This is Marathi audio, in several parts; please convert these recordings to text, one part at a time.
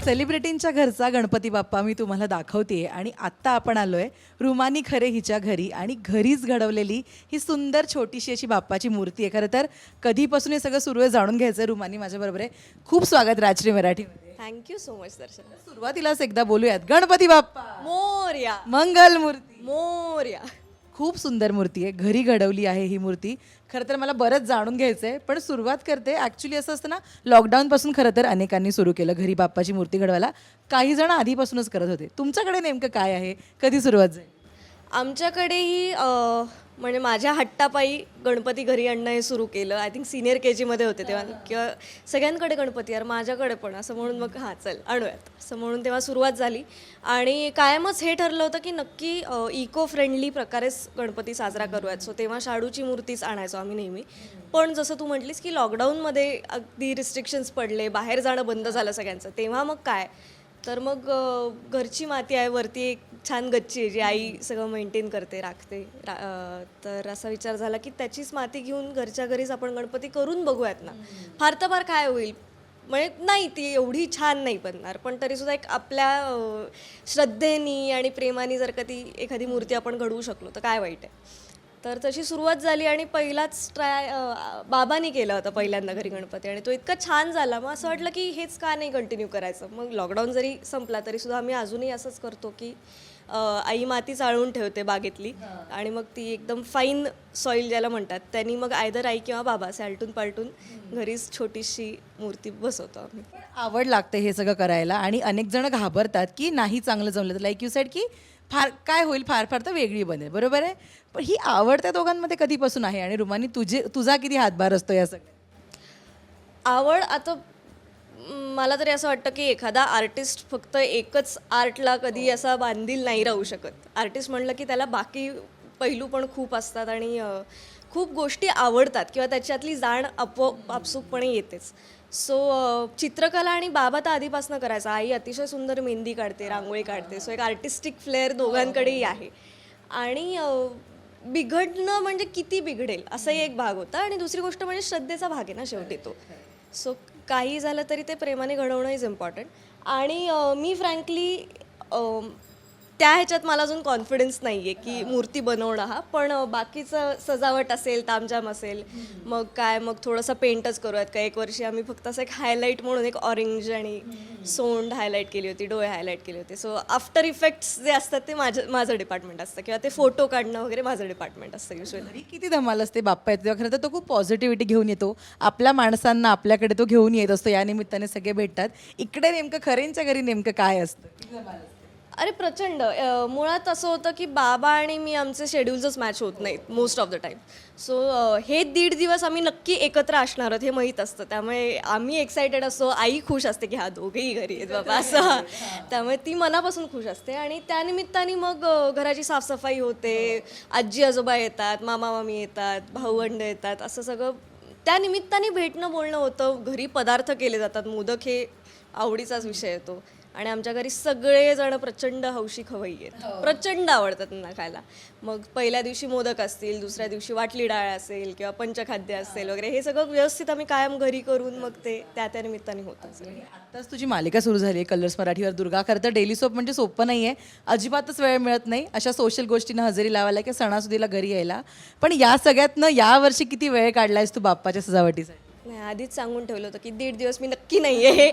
सेलिब्रिटींच्या घरचा गणपती बाप्पा मी तुम्हाला दाखवतेय आणि आत्ता आपण आलोय रुमानी खरे हिच्या घरी आणि घरीच घडवलेली ही सुंदर छोटीशी अशी बाप्पाची मूर्ती आहे. खरं तर कधीपासून हे सगळं सुरू आहे जाणून घ्यायचं आहे. रुमानी माझ्याबरोबर आहे. खूप स्वागत राजश्री मराठीमध्ये. थँक्यू सो मच दर्शन. सुरुवातीलाच एकदा बोलूयात गणपती बाप्पा मोरया मंगल मूर्ती. मोरया. खूप सुंदर मूर्ती आहे, घरी घडवली आहे ही मूर्ती. खरं तर मला बरंच जाणून घ्यायचं आहे, पण सुरुवात करते. ॲक्च्युली असं असतं ना, लॉकडाऊनपासून खरं तर अनेकांनी सुरू केलं घरी बाप्पाची मूर्ती घडवायला. काही जण आधीपासूनच करत होते. तुमच्याकडे नेमकं काय आहे, कधी सुरुवात झाली? आमच्याकडेही म्हणजे माझ्या हट्टापायी गणपती घरी आणणं हे सुरू केलं. आय थिंक सिनियर KG मध्ये होते तेव्हा, किंवा सगळ्यांकडे गणपती यार माझ्याकडे पण असं म्हणून मग हां चल आणूयात असं म्हणून तेव्हा सुरुवात झाली. आणि कायमच हे ठरलं होतं की नक्की इको फ्रेंडली प्रकारेच गणपती साजरा करूयात. सो तेव्हा शाडूची मूर्तीच आणायचो आम्ही नेहमी. पण जसं तू म्हटलीस की लॉकडाऊनमध्ये अगदी रिस्ट्रिक्शन्स पडले, बाहेर जाणं बंद झालं सगळ्यांचं, तेव्हा मग काय तर मग घरची माती आहे, वरती एक छान गच्ची आहे जी आई सगळं मेंटेन करते, राखते. तर असा विचार झाला की त्याचीच माती घेऊन घरच्या घरीच आपण गणपती करून बघूयात ना. फार तर फार काय होईल, म्हणजे नाही ती एवढी छान नाही बनणार, पण तरीसुद्धा एक आपल्या श्रद्धेनी आणि प्रेमाने जर का ती एखादी मूर्ती आपण घडवू शकलो तर काय वाईट आहे. तर तशी सुरुवात झाली आणि पहिलाच ट्राय बाबांनी केला होता पहिल्यांदा घरी गणपती, आणि तो इतका छान झाला. मग असं वाटलं की हेच का नाही कंटिन्यू करायचं. मग लॉकडाऊन जरी संपला तरीसुद्धा आम्ही अजूनही असंच करतो की आई माती चाळून ठेवते बागेतली आणि मग ती एकदम फाईन सॉईल ज्याला म्हणतात त्यांनी मग आयदर आई किंवा बाबा असे आलटून पालटून घरीच छोटीशी मूर्ती बसवतो आम्ही. आवड लागते हे सगळं करायला आणि अनेक जण घाबरतात की नाही चांगलं जमलं तर, लाईक यू सेड की फार काय होईल, फार फार तर वेगळी बनेल. बरोबर आहे, पण ही आवड त्या दोघांमध्ये कधीपासून आहे? आणि रुमानी तुझा किती हातभार असतो या सगळ्यात? आवड आता मला तरी असं वाटतं की एखादा आर्टिस्ट फक्त एकच आर्टला कधी असा बांधील नाही राहू शकत. आर्टिस्ट म्हणलं की त्याला बाकी पैलू पण खूप असतात आणि खूप गोष्टी आवडतात किंवा त्याच्यातली जाण आपसूकपणे येतेच. सो चित्रकला आणि बाबा तर आधीपासून करायचा. आई अतिशय सुंदर मेहंदी काढते, रांगोळी काढते. सो एक आर्टिस्टिक फ्लेअर दोघांकडेही आहे. आणि बिघडणं म्हणजे किती बिघडेल असाही एक भाग होता, आणि दुसरी गोष्ट म्हणजे श्रद्धेचा भाग आहे ना शेवटी तो. सो काही झालं तरी ते प्रेमाने घडवणं इज इम्पॉर्टंट. आणि मी फ्रँकली त्या ह्याच्यात मला अजून कॉन्फिडन्स नाही आहे की मूर्ती बनवणं हा. पण बाकीचं सजावट असेल, तामझाम असेल, मग काय मग थोडंसं पेंटच करूयात का. एक वर्षी आम्ही फक्त असं एक हायलाईट म्हणून एक ऑरेंज आणि सोंड हायलाईट केली होती, डोळे हायलाईट केले होते. सो आफ्टर इफेक्ट्स जे असतात ते माझं डिपार्टमेंट असतं, किंवा ते फोटो काढणं वगैरे माझं डिपार्टमेंट असतं युजली. घरी किती धमाल असते बाप्पा येतो तेव्हा. खरं तर तो खूप पॉझिटिव्हिटी घेऊन येतो आपल्या माणसांना, आपल्याकडे तो घेऊन येत असतो. या निमित्ताने सगळे भेटतात. इकडे नेमकं खरेंच्या घरी नेमकं काय असतं? किती धमाल असते? अरे प्रचंड. मुळात असं होतं की बाबा आणि मी आमचे शेड्यूल्सच मॅच होत नाहीत most of the time. So हे 1.5 दिवस आम्ही नक्की एकत्र असणार आहोत हे माहीत असतं. त्यामुळे आम्ही एक्सायटेड असतो, आई खुश असते की हा दोघेही घरी आहेत बाबा असं. त्यामुळे ती मनापासून खुश असते. आणि त्यानिमित्ताने मग घराची साफसफाई होते, आजी आजोबा येतात, मामा मामी येतात, भाऊबंड येतात, असं सगळं त्या निमित्ताने भेटणं बोलणं होतं. घरी पदार्थ केले जातात. मोदक हे आवडीचाच विषय येतो. आणि आमच्या घरी सगळेजण प्रचंड हौशी खवय्ये आहेत. प्रचंड आवडतात त्यांना खायला. मग पहिल्या दिवशी मोदक असतील, दुसऱ्या दिवशी वाटली डाळ असेल किंवा पंचखाद्य असेल वगैरे, हे सगळं व्यवस्थित आम्ही कायम घरी करून मग ते त्या निमित्ताने होतं. आत्ताच तुझी मालिका सुरू झाली आहे कलर्स मराठीवर, दुर्गा. खरं तर डेली सोप म्हणजे सोपं नाही आहे, अजिबातच वेळ मिळत नाही अशा सोशल गोष्टींना हजेरी लावायला किंवा सणासुदीला घरी यायला. पण या सगळ्यातनं यावर्षी किती वेळ काढलायस तू बाप्पाच्या सजावटीसाठी? नाही, आधीच सांगून ठेवलं होतं की 1.5 दिवस मी नक्की नाही आहे.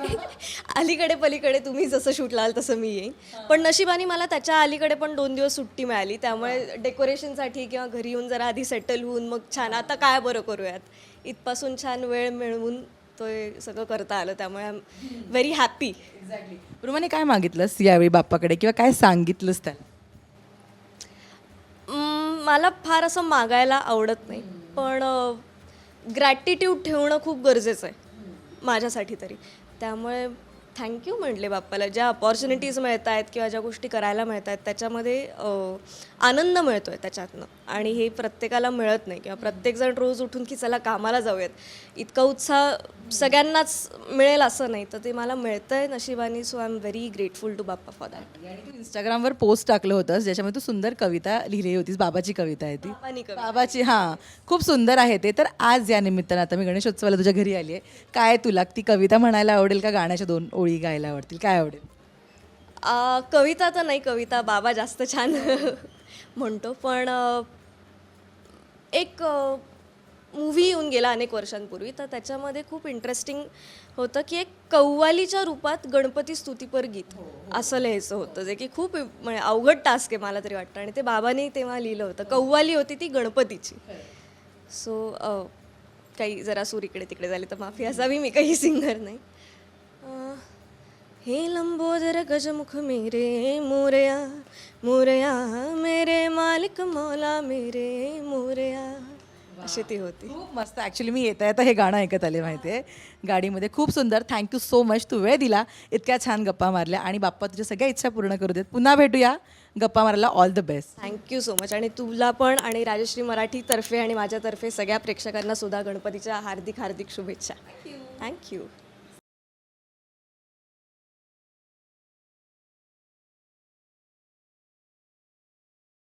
अलीकडे पलीकडे तुम्ही जसं शूट लावाल तसं मी येईन. पण नशिबाने मला त्याच्या अलीकडे पण 2 दिवस सुट्टी मिळाली. त्यामुळे डेकोरेशनसाठी किंवा घरी येऊन जरा आधी सेटल होऊन मग छान आता काय बरं करूयात इथपासून छान वेळ मिळवून तो सगळं करता आलं. त्यामुळे I am very happy. Exactly. रुमाने काय मागितलंस यावेळी बाप्पाकडे किंवा काय सांगितलंस त्याला? मला फार असं मागायला आवडत नाही, पण ग्रॅटिट्यूड ठेवणं खूप गरजेचं आहे माझ्यासाठी तरी. त्यामुळे थँक्यू म्हटले बाप्पाला. ज्या अपॉर्च्युनिटीज मिळत आहेत किंवा ज्या गोष्टी करायला मिळत आहेत त्याच्यामध्ये आनंद मिळतो आहे त्याच्यातनं, आणि हे प्रत्येकाला मिळत नाही. किंवा प्रत्येकजण रोज उठून की चला कामाला जाऊयात इतका उत्साह सगळ्यांनाच मिळेल असं नाही, तर ते मला मिळतंय नशिबाने. So I am very grateful to Bappa for that. आणि तू इंस्टाग्रामवर पोस्ट टाकलं होतंस ज्याच्यामध्ये तू सुंदर कविता लिहिली होतीस. बाबाची कविता आहे ती. बाबांनी कविता. बाबाची, हां, खूप सुंदर आहे ते. तर आज या निमित्तानं आता मी गणेशोत्सवाला तुझ्या घरी आली आहे. काय तुला ती कविता म्हणायला आवडेल का गाण्याच्या 2 ओळी गायला आवडतील? काय आवडेल? कविता तर नाही, कविता बाबा जास्त छान म्हणतो. पण एक मूव्ही येऊन गेला अनेक वर्षांपूर्वी, तर त्याच्यामध्ये खूप इंटरेस्टिंग होतं की एक कव्वालीच्या रूपात गणपती स्तुतीपर गीत असं लिहायचं होतं, जे की खूप म्हणजे अवघड टास्क आहे मला तरी वाटतं. आणि ते बाबांनी तेव्हा लिहिलं होतं. कव्वाली होती ती गणपतीची. सो काही जरा सूर इकडे तिकडे झाले तर माफी असावी, मी काही सिंगर नाही. हे लंबोदर गजमुख मेरे मोरया मोरया, मेरे मालिक मौला मेरे मोरया, अशी ती होती. खूप मस्त. ॲक्च्युली मी येता येता हे गाणं ऐकत आले माहिती आहे गाडीमध्ये. खूप सुंदर. Thank you so much. तू वेळ दिला, इतक्या छान गप्पा मारल्या आणि बाप्पा तुझ्या सगळ्या इच्छा पूर्ण करू देत. पुन्हा भेटूया गप्पा मारायला. All the best. Thank you so much. आणि तुला पण आणि राजश्री मराठीतर्फे आणि माझ्यातर्फे सगळ्या प्रेक्षकांना सुद्धा गणपतीच्या हार्दिक हार्दिक शुभेच्छा. थँक्यू.